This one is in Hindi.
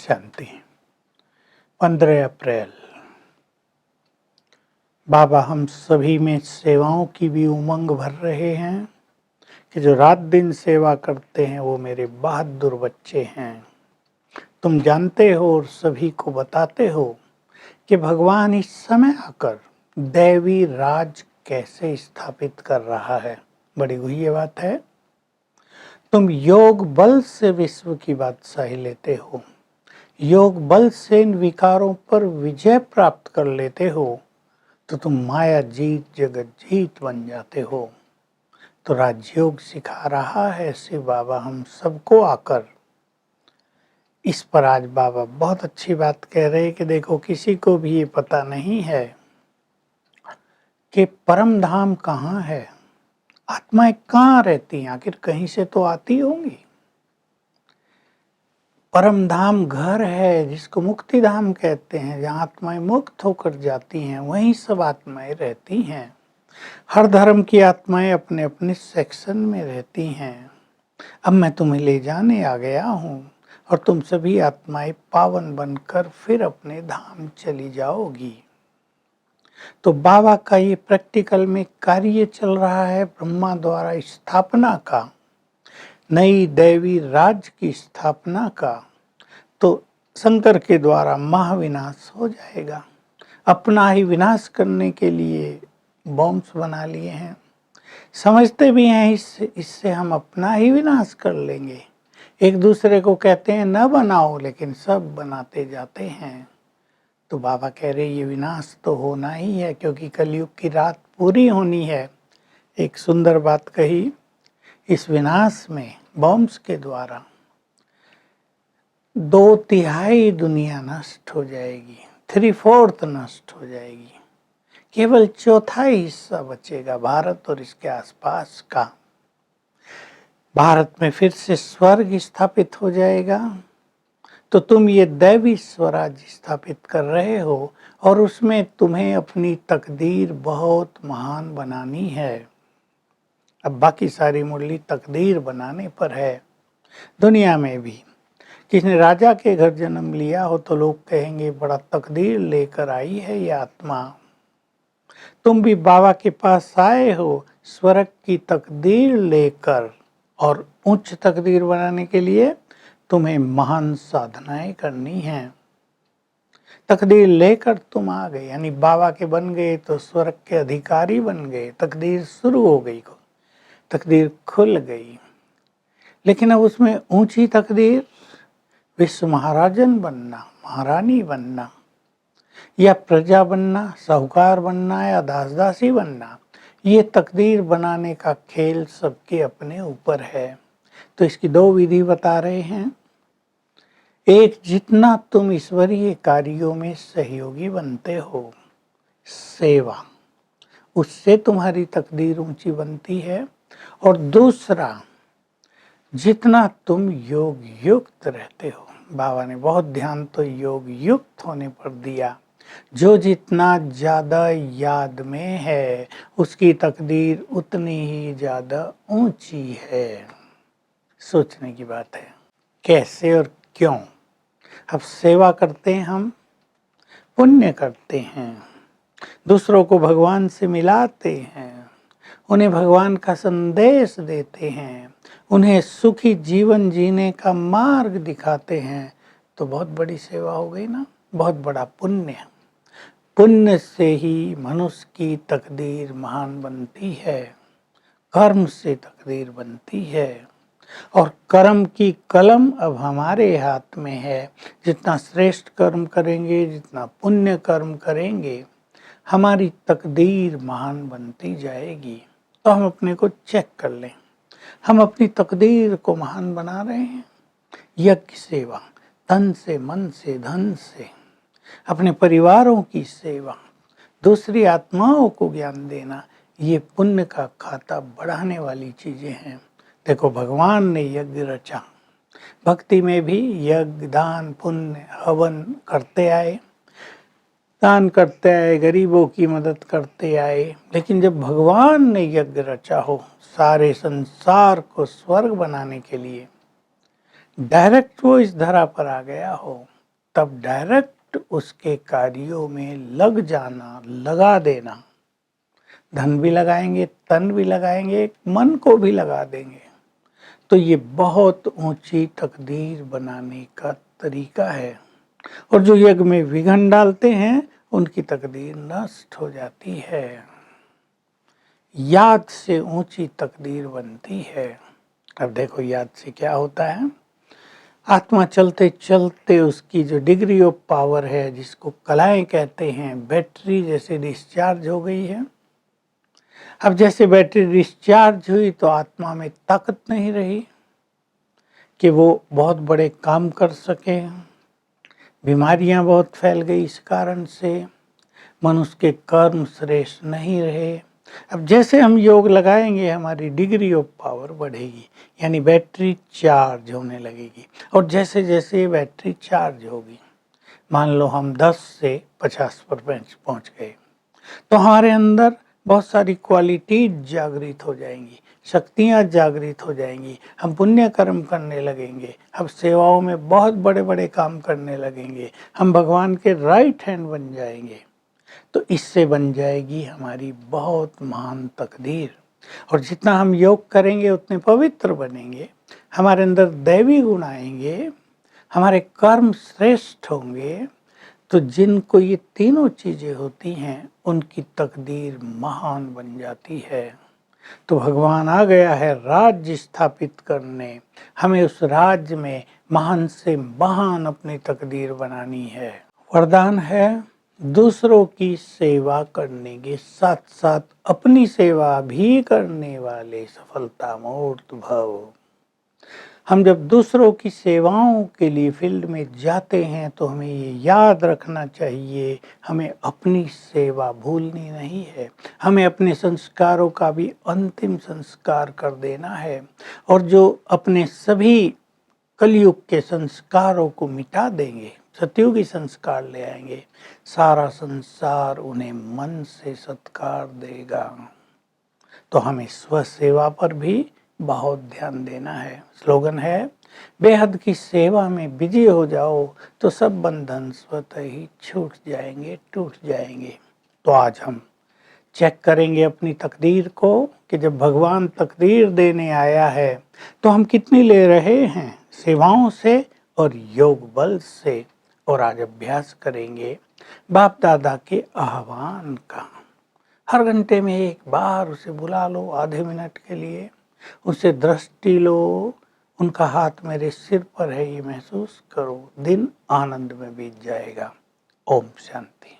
शांति। 15 अप्रैल। बाबा हम सभी में सेवाओं की भी उमंग भर रहे हैं कि जो रात दिन सेवा करते हैं वो मेरे बहादुर बच्चे हैं। तुम जानते हो और सभी को बताते हो कि भगवान इस समय आकर दैवी राज कैसे स्थापित कर रहा है। बड़ी हुई ये बात है। तुम योग बल से विश्व की बादशाही लेते हो, योग बल से इन विकारों पर विजय प्राप्त कर लेते हो, तो तुम माया जीत जगत जीत बन जाते हो। तो राजयोग सिखा रहा है शिव बाबा हम सबको आकर। इस पर आज बाबा बहुत अच्छी बात कह रहे हैं कि देखो किसी को भी ये पता नहीं है कि परम धाम कहाँ है, आत्माएं कहाँ रहती हैं, आखिर कहीं से तो आती होंगी। परम धाम घर है जिसको मुक्ति धाम कहते हैं, जहाँ आत्माएं मुक्त होकर जाती हैं, वहीं सब आत्माएं रहती हैं। हर धर्म की आत्माएं अपने अपने सेक्शन में रहती हैं। अब मैं तुम्हें ले जाने आ गया हूँ और तुम सभी आत्माएं पावन बनकर फिर अपने धाम चली जाओगी। तो बाबा का ये प्रैक्टिकल में कार्य चल रहा है, ब्रह्मा द्वारा स्थापना का, नई दैवी राज्य की स्थापना का। तो शंकर के द्वारा महाविनाश हो जाएगा। अपना ही विनाश करने के लिए बॉम्ब्स बना लिए हैं, समझते भी हैं इससे हम अपना ही विनाश कर लेंगे। एक दूसरे को कहते हैं न बनाओ, लेकिन सब बनाते जाते हैं। तो बाबा कह रहे ये विनाश तो होना ही है, क्योंकि कलयुग की रात पूरी होनी है। एक सुंदर बात कही, इस विनाश में बॉम्ब्स के द्वारा 2/3 दुनिया नष्ट हो जाएगी, 3/4 नष्ट हो जाएगी। केवल 1/4 हिस्सा बचेगा भारत और इसके आसपास का। भारत में फिर से स्वर्ग स्थापित हो जाएगा। तो तुम ये दैवी स्वराज स्थापित कर रहे हो और उसमें तुम्हें अपनी तकदीर बहुत महान बनानी है। अब बाकी सारी मुरली तकदीर बनाने पर है। दुनिया में भी किसी ने राजा के घर जन्म लिया हो तो लोग कहेंगे बड़ा तकदीर लेकर आई है ये आत्मा। तुम भी बाबा के पास आए हो स्वर्ग की तकदीर लेकर, और उच्च तकदीर बनाने के लिए तुम्हें महान साधनाएं करनी हैं। तकदीर लेकर तुम आ गए, यानी बाबा के बन गए तो स्वर्ग के अधिकारी बन गए। तकदीर शुरू हो गई, तकदीर खुल गई। लेकिन अब उसमें ऊंची तकदीर, विश्व महाराजन बनना, महारानी बनना, या प्रजा बनना, साहूकार बनना, या दासदासी बनना, ये तकदीर बनाने का खेल सबके अपने ऊपर है। तो इसकी 2 विधि बता रहे हैं। एक, जितना तुम ईश्वरीय कार्यों में सहयोगी बनते हो, सेवा, उससे तुम्हारी तकदीर ऊंची बनती है। और दूसरा, जितना तुम योग युक्त रहते हो। बाबा ने बहुत ध्यान तो योग युक्त होने पर दिया। जो जितना ज्यादा याद में है उसकी तकदीर उतनी ही ज्यादा ऊंची है। सोचने की बात है कैसे और क्यों। अब सेवा करते हैं, हम पुण्य करते हैं, दूसरों को भगवान से मिलाते हैं, उन्हें भगवान का संदेश देते हैं, उन्हें सुखी जीवन जीने का मार्ग दिखाते हैं, तो बहुत बड़ी सेवा हो गई ना, बहुत बड़ा पुण्य। पुण्य से ही मनुष्य की तकदीर महान बनती है, कर्म से तकदीर बनती है। और कर्म की कलम अब हमारे हाथ में है। जितना श्रेष्ठ कर्म करेंगे, जितना पुण्य कर्म करेंगे, हमारी तकदीर महान बनती जाएगी। तो हम अपने को चेक कर लें, हम अपनी तकदीर को महान बना रहे हैं। यज्ञ सेवा, तन से, मन से, धन से, अपने परिवारों की सेवा, दूसरी आत्माओं को ज्ञान देना, ये पुण्य का खाता बढ़ाने वाली चीजें हैं। देखो भगवान ने यज्ञ रचा, भक्ति में भी यज्ञ, दान, पुण्य, हवन करते आए, दान करते आए, गरीबों की मदद करते आए। लेकिन जब भगवान ने यज्ञ रचा हो सारे संसार को स्वर्ग बनाने के लिए, डायरेक्ट वो इस धरा पर आ गया हो, तब डायरेक्ट उसके कार्यों में लग जाना, लगा देना। धन भी लगाएंगे, तन भी लगाएंगे, मन को भी लगा देंगे। तो ये बहुत ऊंची तकदीर बनाने का तरीका है। और जो यज्ञ में विघ्न डालते हैं उनकी तकदीर नष्ट हो जाती है। याद से ऊंची तकदीर बनती है। अब देखो याद से क्या होता है। आत्मा चलते चलते उसकी जो डिग्री ऑफ पावर है, जिसको कलाएं कहते हैं, बैटरी जैसे डिस्चार्ज हो गई है। अब जैसे बैटरी डिस्चार्ज हुई तो आत्मा में ताकत नहीं रही कि वो बहुत बड़े काम कर सके। बीमारियां बहुत फैल गई इस कारण से। मनुष्य के कर्म श्रेष्ठ नहीं रहे। अब जैसे हम योग लगाएंगे हमारी डिग्री ऑफ पावर बढ़ेगी, यानी बैटरी चार्ज होने लगेगी। और जैसे जैसे बैटरी चार्ज होगी, मान लो हम 10 से 50% पहुंच गए, तो हमारे अंदर बहुत सारी क्वालिटी जागृत हो जाएंगी, शक्तियां जागृत हो जाएंगी। हम पुण्य कर्म करने लगेंगे, हम सेवाओं में बहुत बड़े बड़े काम करने लगेंगे, हम भगवान के राइट हैंड बन जाएंगे। तो इससे बन जाएगी हमारी बहुत महान तकदीर। और जितना हम योग करेंगे उतने पवित्र बनेंगे, हमारे अंदर दैवी गुण आएंगे, हमारे कर्म श्रेष्ठ होंगे। तो जिनको ये तीनों चीजें होती हैं उनकी तकदीर महान बन जाती है। तो भगवान आ गया है राज्य स्थापित करने। हमें उस राज्य में महान से महान अपनी तकदीर बनानी है। वरदान है दूसरों की सेवा करने के साथ साथ अपनी सेवा भी करने वाले सफलता मूर्त भव। हम जब दूसरों की सेवाओं के लिए फील्ड में जाते हैं तो हमें ये याद रखना चाहिए, हमें अपनी सेवा भूलनी नहीं है। हमें अपने संस्कारों का भी अंतिम संस्कार कर देना है। और जो अपने सभी कलयुग के संस्कारों को मिटा देंगे, सतयुगी संस्कार ले आएंगे, सारा संसार उन्हें मन से सत्कार देगा। तो हमें स्व सेवा पर भी बहुत ध्यान देना है। स्लोगन है, बेहद की सेवा में बिजी हो जाओ तो सब बंधन स्वतः ही छूट जाएंगे, टूट जाएंगे। तो आज हम चेक करेंगे अपनी तकदीर को कि जब भगवान तकदीर देने आया है तो हम कितनी ले रहे हैं सेवाओं से और योग बल से। और आज अभ्यास करेंगे बाप दादा के आह्वान का। हर घंटे में एक बार उसे बुला लो, आधे मिनट के लिए उसे दृष्टि लो, उनका हाथ मेरे सिर पर है ये महसूस करो, दिन आनंद में बीत जाएगा। ओम शांति।